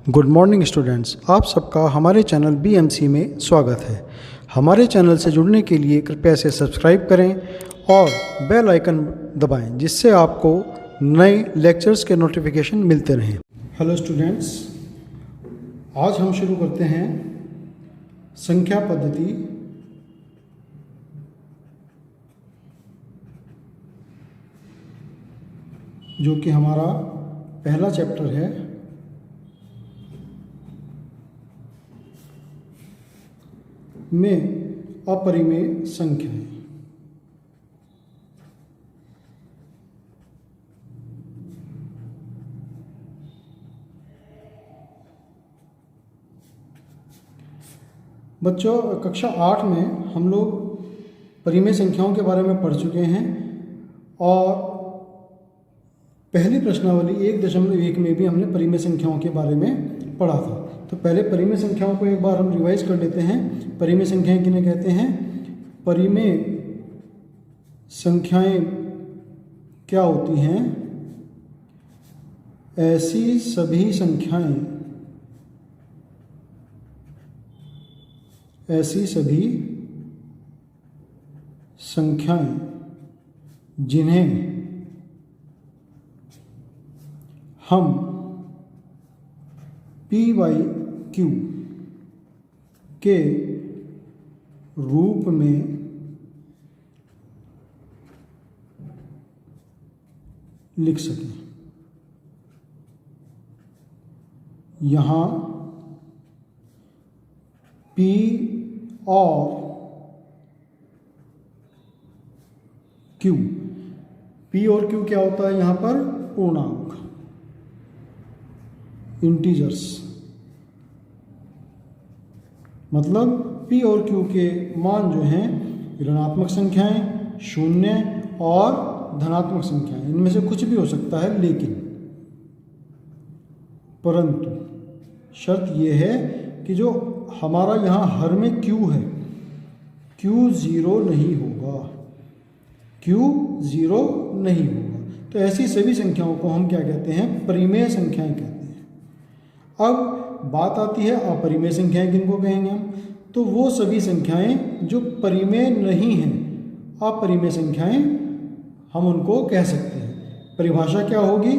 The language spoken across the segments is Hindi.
गुड मॉर्निंग स्टूडेंट्स, आप सबका हमारे चैनल BMC में स्वागत है। हमारे चैनल से जुड़ने के लिए कृपया इसे सब्सक्राइब करें और बेल आइकन दबाएं, जिससे आपको नए लेक्चर्स के नोटिफिकेशन मिलते रहें। हेलो स्टूडेंट्स, आज हम शुरू करते हैं संख्या पद्धति जो कि हमारा पहला चैप्टर है। में अपरिमेय संख्याएं। बच्चों, कक्षा 8 में हम लोग परिमेय संख्याओं के बारे में पढ़ चुके हैं और पहली प्रश्नावली 1.1 में भी हमने परिमेय संख्याओं के बारे में पढ़ा था। तो पहले परिमेय संख्याओं को एक बार हम रिवाइज कर लेते हैं। परिमेय संख्याएं किन्हें कहते हैं? परिमेय संख्याएं क्या होती हैं? ऐसी सभी संख्याएं जिन्हें हम P/Q के रूप में लिख सकें। यहाँ P और Q, P और Q क्या होता है? यहाँ पर पूर्णांक, इंटीजर्स। मतलब P और Q के मान जो हैं ऋणात्मक संख्याएं, शून्य और धनात्मक संख्याएं, इनमें से कुछ भी हो सकता है, लेकिन परंतु शर्त यह है कि जो हमारा यहाँ हर में Q है, Q 0 नहीं होगा। तो ऐसी सभी संख्याओं को हम क्या कहते हैं? परिमेय संख्याएं कहते हैं। अब बात आती है अपरिमेय संख्याएं किनको कहेंगे हम? तो वो सभी संख्याएं जो परिमेय नहीं हैं, अपरिमेय संख्याएं हम उनको कह सकते हैं। परिभाषा क्या होगी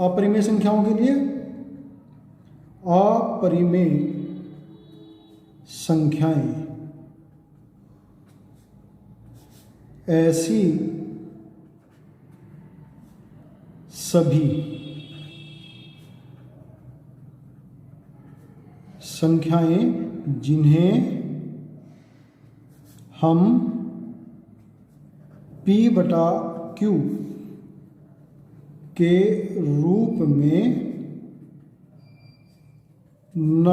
अपरिमेय संख्याओं के लिए? अपरिमेय संख्याएं ऐसी सभी संख्याएं जिन्हें हम P/Q के रूप में न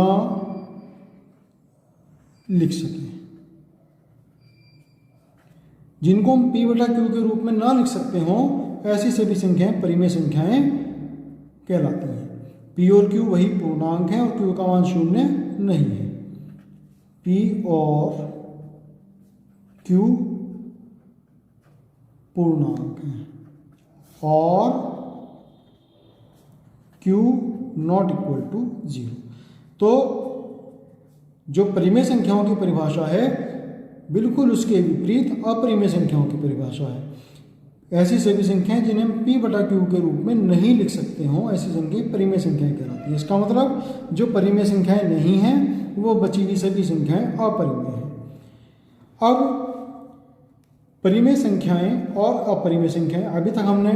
लिख सकें। जिनको हम P/Q के रूप में ना लिख सकते हों, ऐसी सभी संख्याएं परिमेय संख्याएं कहलाती हैं। P और Q वही पूर्णांक हैं और Q का मान शून्य नहीं है। P और Q पूर्णांक हैं और Q ≠ 0। तो जो परिमेय संख्याओं की परिभाषा है, बिल्कुल उसके विपरीत अपरिमेय संख्याओं की परिभाषा है। ऐसी सभी संख्याएं जिन्हें हम P/Q के रूप में नहीं लिख सकते हों, ऐसी संख्याएं परिमेय संख्याएं कहलाती हैं। इसका मतलब जो परिमेय संख्याएं नहीं हैं, वो बची हुई सभी संख्याएं अपरिमेय हैं। अब परिमेय संख्याएं और अपरिमेय संख्याएं, अभी तक हमने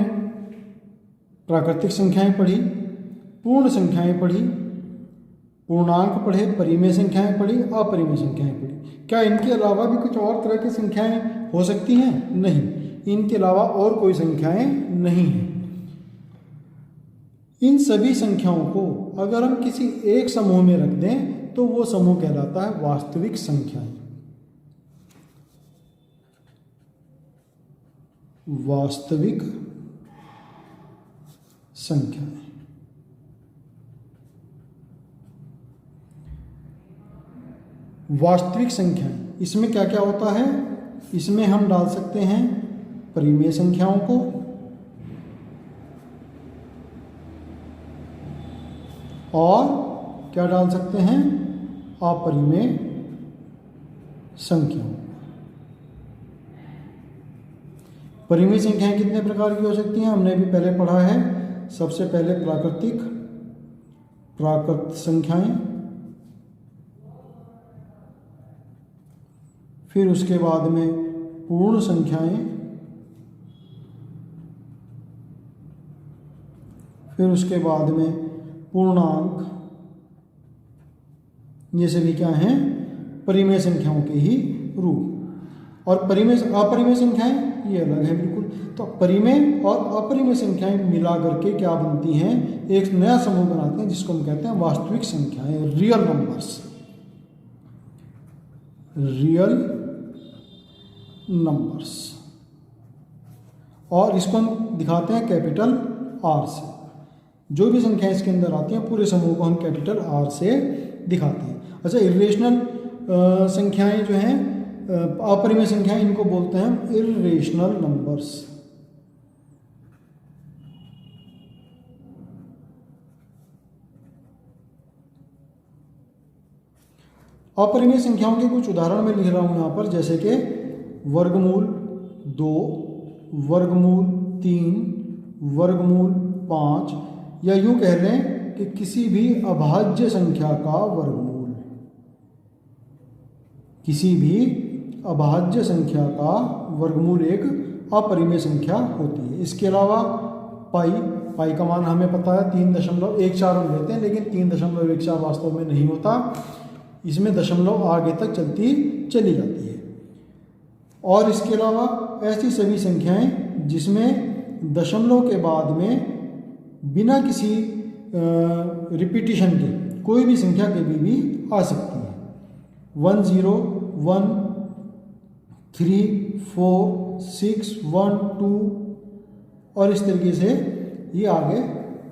प्राकृतिक संख्याएं पढ़ी, पूर्ण संख्याएं पढ़ी, पूर्णांक पढ़े, परिमेय संख्याएं पढ़ी, अपरिमेय संख्याएं पढ़ी। क्या इनके अलावा भी कुछ और तरह की संख्याएं हो सकती हैं? नहीं, इनके अलावा और कोई संख्याएं नहीं हैं। इन सभी संख्याओं को अगर हम किसी एक समूह में रख दें तो वो समूह कहलाता है वास्तविक संख्याएं। वास्तविक संख्याएं। वास्तविक संख्याएं, इसमें क्या क्या होता है? इसमें हम डाल सकते हैं परिमेय संख्याओं को, और क्या डाल सकते हैं? अपरिमेय संख्याओं। परिमेय संख्याएं कितने प्रकार की हो सकती हैं? हमने भी पहले पढ़ा है। सबसे पहले प्राकृत संख्याएं, फिर उसके बाद में पूर्ण संख्याएं, फिर उसके बाद में पूर्णांक। ये सभी क्या हैं? परिमेय संख्याओं के ही रूप। और अपरिमेय संख्याएं ये अलग है बिल्कुल। तो परिमेय और अपरिमेय संख्याएं मिला करके क्या बनती हैं? एक नया समूह बनाते हैं जिसको हम कहते हैं वास्तविक संख्याएं, रियल नंबर्स। और इसको हम दिखाते हैं कैपिटल आर से। जो भी संख्याएं इसके अंदर आती हैं पूरे समूह को हम कैपिटल आर से दिखाते हैं। अच्छा, इर्रेशनल संख्याएं जो हैं, अपरिमेय संख्याएं, इनको बोलते हैं हम इर्रेशनल नंबर्स। अपरिमेय संख्याओं के कुछ उदाहरण मैं लिख रहा हूं यहां पर, जैसे कि वर्गमूल 2, वर्गमूल 3, वर्गमूल 5, या यूं कह लें कि किसी भी अभाज्य संख्या का वर्गमूल। किसी भी अभाज्य संख्या का वर्गमूल एक अपरिमेय संख्या होती है। इसके अलावा पाई का मान हमें पता है 3.14 हम लेते हैं, लेकिन 3.14 वास्तव में नहीं होता। इसमें दशमलव आगे तक चली जाती है। और इसके अलावा ऐसी सभी संख्याएं जिसमें दशमलव के बाद में बिना किसी रिपीटिशन के कोई भी संख्या कभी भी आ सकती है। 1 0 1 3 4 6 1 2 और इस तरीके से ये आगे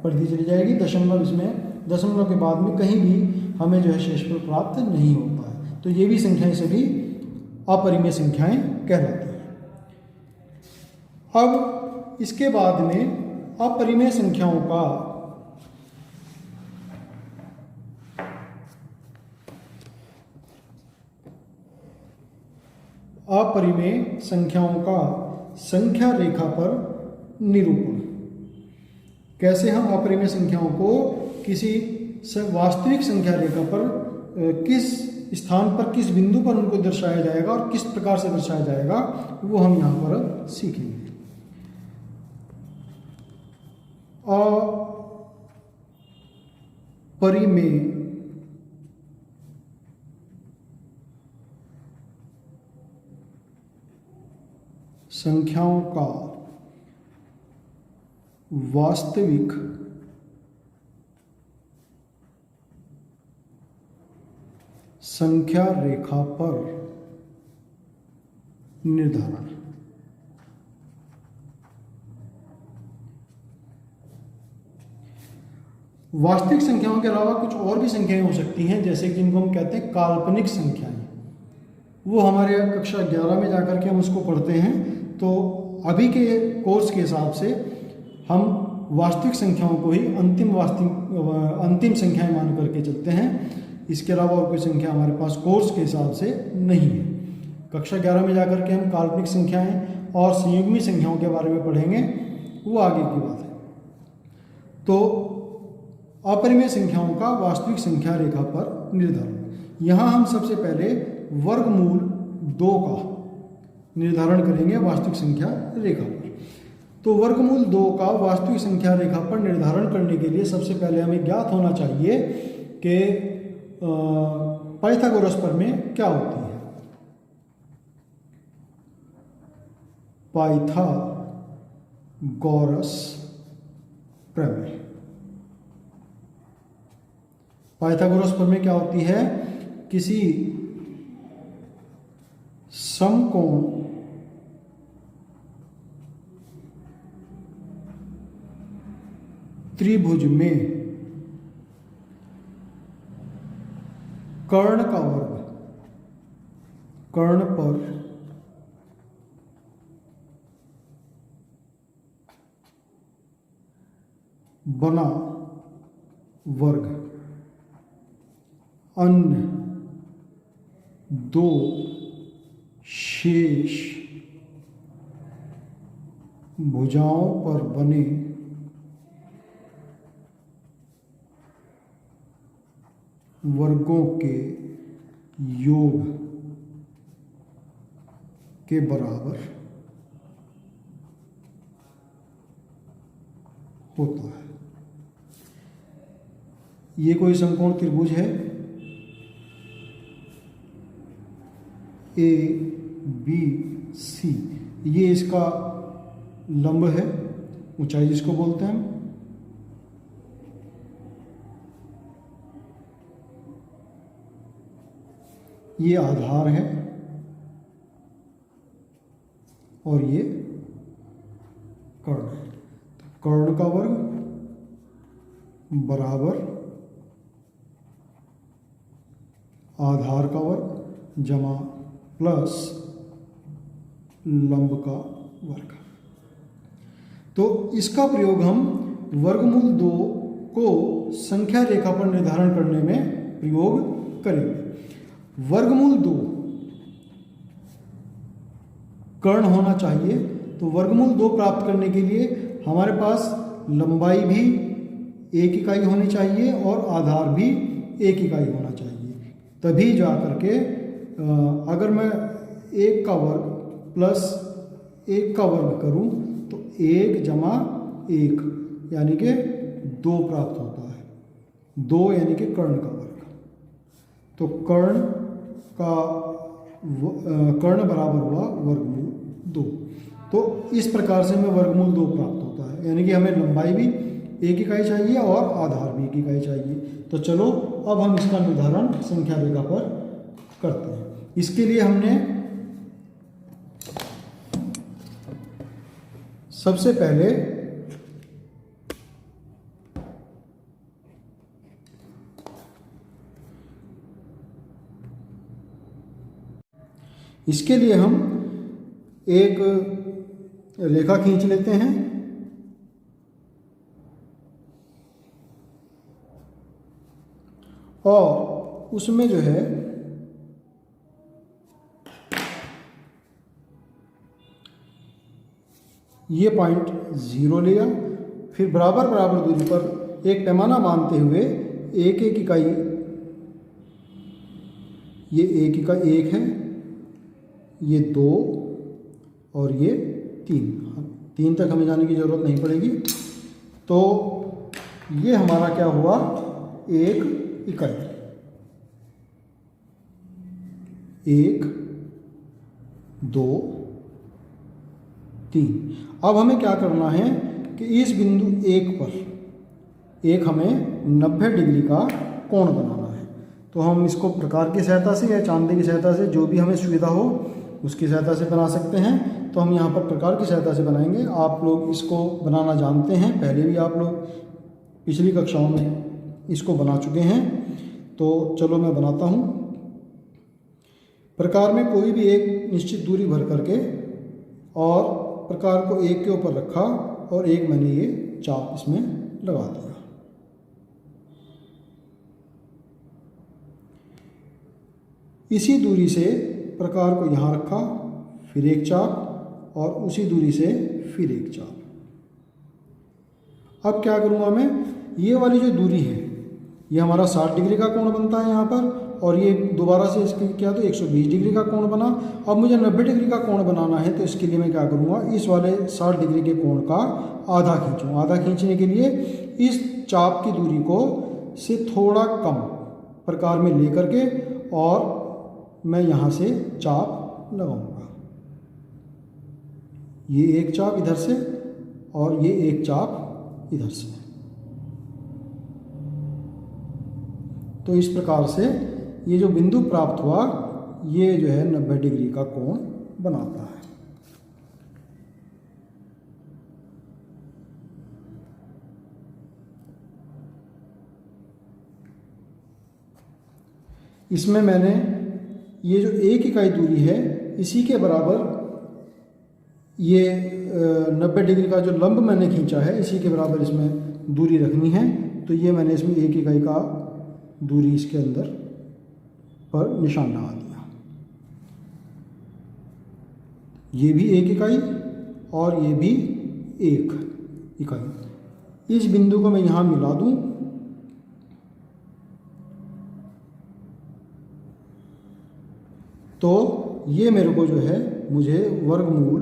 बढ़ती चली जाएगी। दशमलव के बाद में कहीं भी हमें जो है शेषफल प्राप्त नहीं होता है। तो ये भी संख्याएं सभी अपरिमेय संख्याएं कहलाती हैं। अब इसके बाद में अपरिमेय संख्याओं का संख्या रेखा पर निरूपण। कैसे हम अपरिमेय संख्याओं को किसी वास्तविक संख्या रेखा पर किस स्थान पर, किस बिंदु पर उनको दर्शाया जाएगा और किस प्रकार से दर्शाया जाएगा, वो हम यहाँ पर सीखेंगे। अपरिमेय संख्याओं का वास्तविक संख्या रेखा पर निर्धारण। वास्तविक संख्याओं के अलावा कुछ और भी संख्याएं हो सकती हैं, जैसे कि इनको हम कहते हैं काल्पनिक संख्याएं। वो हमारे कक्षा 11 में जाकर के हम उसको पढ़ते हैं। तो अभी के कोर्स के हिसाब से हम वास्तविक संख्याओं को ही अंतिम संख्याएं मान करके चलते हैं। इसके अलावा और कोई संख्या हमारे पास कोर्स के हिसाब से नहीं है। कक्षा 11 में जाकर के हम काल्पनिक संख्याएं और संयुग्मी संख्याओं के बारे में पढ़ेंगे, वो आगे की बात है। तो अपरिमेय संख्याओं का वास्तविक संख्या रेखा पर निर्धारण। यहाँ हम सबसे पहले वर्गमूल 2 का निर्धारण करेंगे वास्तविक संख्या रेखा पर। तो वर्गमूल 2 का वास्तविक संख्या रेखा पर निर्धारण करने के लिए सबसे पहले हमें ज्ञात होना चाहिए कि पाइथागोरस प्रमेय क्या होती है। पाइथागोरस प्रमेय। पाइथागोरस प्रमेय क्या होती है? किसी समकोण त्रिभुज में कर्ण का वर्ग, कर्ण पर बना वर्ग अन्य दो शेष भुजाओं पर बने वर्गों के योग के बराबर होता है। ये कोई समकोण त्रिभुज है, ए बी सी, ये इसका लंब है, ऊंचाई जिसको बोलते हैं। ये आधार है और ये कर्ण है। तो कर्ण का वर्ग बराबर आधार का वर्ग जमा प्लस लंब का वर्ग। तो इसका प्रयोग हम वर्गमूल 2 को संख्या रेखा पर निर्धारण करने में प्रयोग करेंगे। वर्गमूल 2 कर्ण होना चाहिए, तो वर्गमूल 2 प्राप्त करने के लिए हमारे पास लंबाई भी एक इकाई होनी चाहिए और आधार भी एक इकाई होना चाहिए। तभी जा करके अगर मैं 1 का वर्ग प्लस 1 का वर्ग करूं तो 1 जमा 1 यानी कि 2 प्राप्त होता है। 2 यानी कि कर्ण का वर्ग। तो कर्ण बराबर हुआ वर्गमूल 2। तो इस प्रकार से हमें वर्गमूल 2 प्राप्त होता है, यानी कि हमें लंबाई भी एक इकाई चाहिए और आधार भी एक इकाई चाहिए। तो चलो अब हम इसका निर्धारण संख्या रेखा पर करते हैं। इसके लिए हमने सबसे पहले इसके लिए हम एक रेखा खींच लेते हैं और उसमें जो है ये पॉइंट 0 लिया, फिर बराबर बराबर दूरी पर एक पैमाना बांधते हुए एक एक इकाई, ये एक इकाई 1 है, ये 2 और ये 3 तक हमें जाने की ज़रूरत नहीं पड़ेगी। तो ये हमारा क्या हुआ, एक इकाई, 1 2 3। अब हमें क्या करना है कि इस बिंदु 1 पर एक हमें 90 डिग्री का कोण बनाना है। तो हम इसको प्रकार की सहायता से या चांदे की सहायता से, जो भी हमें सुविधा हो उसकी सहायता से बना सकते हैं। तो हम यहाँ पर प्रकार की सहायता से बनाएंगे। आप लोग इसको बनाना जानते हैं, पहले भी आप लोग पिछली कक्षाओं में इसको बना चुके हैं। तो चलो मैं बनाता हूँ। प्रकार में कोई भी एक निश्चित दूरी भर करके और प्रकार को 1 के ऊपर रखा और एक मैंने ये चाप इसमें लगा दिया। इसी दूरी से प्रकार को यहाँ रखा, फिर एक चाप और उसी दूरी से फिर एक चाप। अब क्या करूँगा मैं, ये वाली जो दूरी है ये हमारा 60 डिग्री का कोण बनता है यहाँ पर, और ये दोबारा से इसके क्या तो 120 डिग्री का कोण बना। अब मुझे 90 डिग्री का कोण बनाना है, तो इसके लिए मैं क्या करूँगा, इस वाले 60 डिग्री के कोण का आधा खींचूँ। आधा खींचने के लिए इस चाप की दूरी को से थोड़ा कम प्रकार में ले करके और मैं यहाँ से चाप लगाऊंगा। ये एक चाप इधर से और ये एक चाप इधर से। तो इस प्रकार से ये जो बिंदु प्राप्त हुआ ये जो है 90 डिग्री का कोण बनाता है। इसमें मैंने ये जो 1 इकाई दूरी है इसी के बराबर ये 90 डिग्री का जो लंब मैंने खींचा है इसी के बराबर इसमें दूरी रखनी है। तो ये मैंने इसमें 1 इकाई का दूरी इसके अंदर पर निशान लगा दिया। ये भी 1 इकाई और ये भी 1 इकाई। इस बिंदु को मैं यहाँ मिला दूँ तो ये मेरे को जो है मुझे वर्गमूल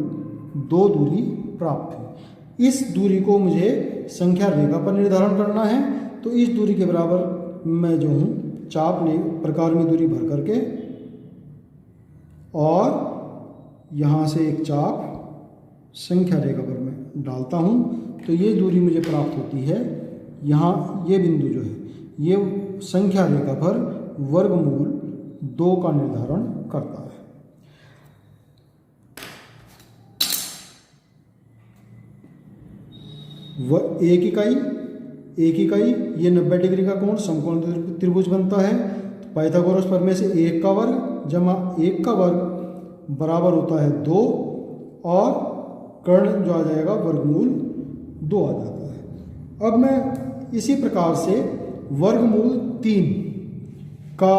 2 दूरी प्राप्त हुई। इस दूरी को मुझे संख्या रेखा पर निर्धारण करना है, तो इस दूरी के बराबर मैं जो हूँ चाप ने प्रकार में दूरी भर करके और यहाँ से एक चाप संख्या रेखा पर मैं डालता हूँ, तो ये दूरी मुझे प्राप्त होती है। यहाँ ये बिंदु जो है ये संख्या रेखा पर वर्गमूल 2 का निर्धारण करता है। एक इकाई ये 90 डिग्री का कोण समकोण त्रिभुज बनता है। तो पाइथागोरस प्रमेय से 1 का वर्ग जमा 1 का वर्ग बराबर होता है 2 और कर्ण जो आ जाएगा वर्गमूल 2 आ जाता है। अब मैं इसी प्रकार से वर्गमूल 3 का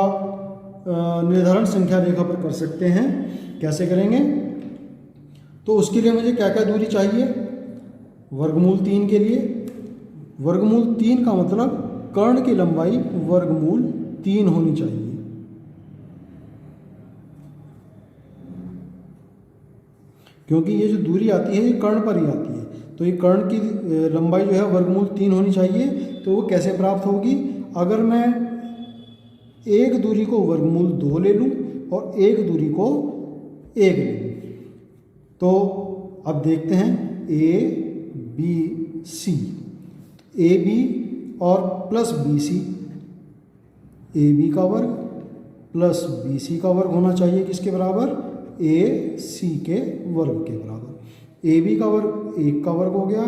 निर्धारण संख्या रेखा पर कर सकते हैं। कैसे करेंगे? तो उसके लिए मुझे क्या क्या दूरी चाहिए? वर्गमूल 3 के लिए वर्गमूल 3 का मतलब कर्ण की लंबाई वर्गमूल 3 होनी चाहिए। क्योंकि ये जो दूरी आती है ये कर्ण पर ही आती है, तो ये कर्ण की लंबाई जो है वर्गमूल 3 होनी चाहिए। तो वो कैसे प्राप्त होगी? अगर मैं एक दूरी को वर्गमूल 2 ले लूँ और एक दूरी को 1 ले लूँ, तो अब देखते हैं A B C, A B और plus B C, A B का वर्ग प्लस बी सी का वर्ग होना चाहिए किसके बराबर? ए सी के वर्ग के बराबर। ए बी का वर्ग 1 का वर्ग हो गया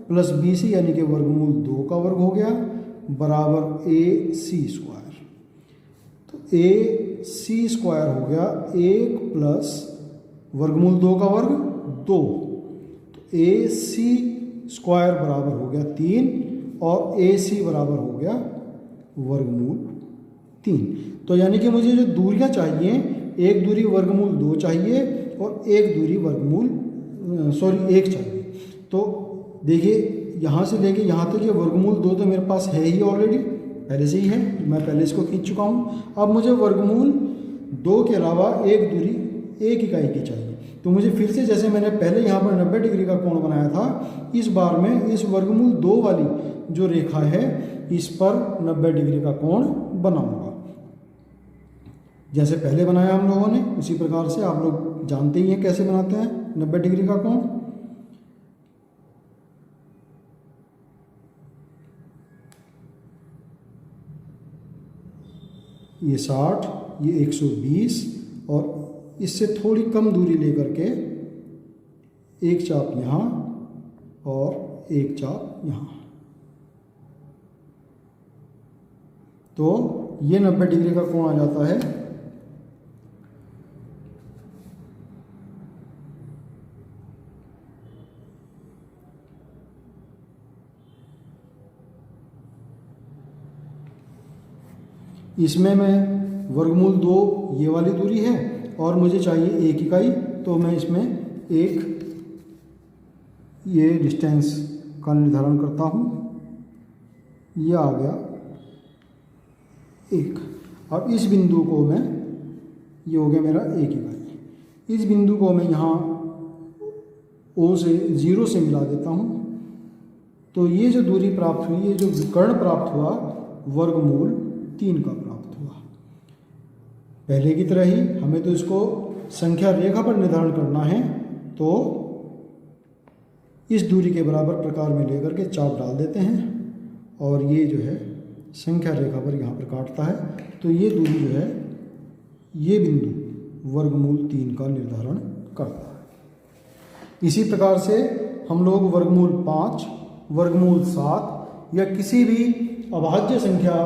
प्लस बी सी यानी कि वर्गमूल 2 का वर्ग हो गया बराबर ए सी स्क्वायर। तो ए सी स्क्वायर हो गया 1 प्लस वर्गमूल 2 का वर्ग 2, तो ए सी स्क्वायर बराबर हो गया 3 और ए सी बराबर हो गया वर्गमूल 3। तो यानी कि मुझे जो दूरियां चाहिए, एक दूरी वर्गमूल 2 चाहिए और एक दूरी वर्गमूल 1 चाहिए। तो देखिए यहाँ से लेके यहाँ तक ये वर्गमूल 2 तो मेरे पास है ही ऑलरेडी, पहले से ही है, मैं पहले इसको खींच चुका हूँ। अब मुझे वर्गमूल 2 के अलावा एक दूरी 1 इकाई की चाहिए। तो मुझे फिर से जैसे मैंने पहले यहाँ पर 90 डिग्री का कोण बनाया था, इस बार में इस वर्गमूल 2 वाली जो रेखा है इस पर 90 डिग्री का कोण बनाऊंगा। जैसे पहले बनाया हम लोगों ने उसी प्रकार से आप लोग जानते ही हैं कैसे बनाते हैं 90 डिग्री का कोण। ये 60, ये 120 और इससे थोड़ी कम दूरी लेकर के एक चाप यहाँ और एक चाप यहाँ, तो ये 90 डिग्री का कोण आ जाता है। इसमें मैं वर्गमूल 2 ये वाली दूरी है और मुझे चाहिए 1 इकाई, तो मैं इसमें एक ये डिस्टेंस का निर्धारण करता हूँ। ये आ गया 1। अब इस बिंदु को मैं, ये हो गया मेरा 1 इकाई, इस बिंदु को मैं यहाँ O से 0 से मिला देता हूँ। तो ये जो दूरी प्राप्त हुई, ये जो कर्ण प्राप्त हुआ वर्गमूल 3 का प्राप्त हुआ। पहले की तरह ही हमें तो इसको संख्या रेखा पर निर्धारण करना है, तो इस दूरी के बराबर प्रकार में लेकर के चाप डाल देते हैं और ये जो है संख्या रेखा पर यहाँ पर काटता है। तो ये दूरी जो है ये बिंदु वर्गमूल 3 का निर्धारण करता है। इसी प्रकार से हम लोग वर्गमूल 5, वर्गमूल 7 या किसी भी अभाज्य संख्या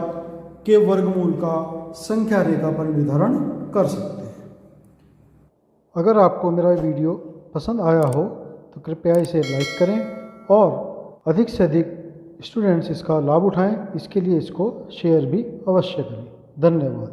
के वर्गमूल का संख्या रेखा पर निर्धारण कर सकते हैं। अगर आपको मेरा वीडियो पसंद आया हो तो कृपया इसे लाइक करें और अधिक से अधिक स्टूडेंट्स इसका लाभ उठाएं, इसके लिए इसको शेयर भी अवश्य करें। धन्यवाद।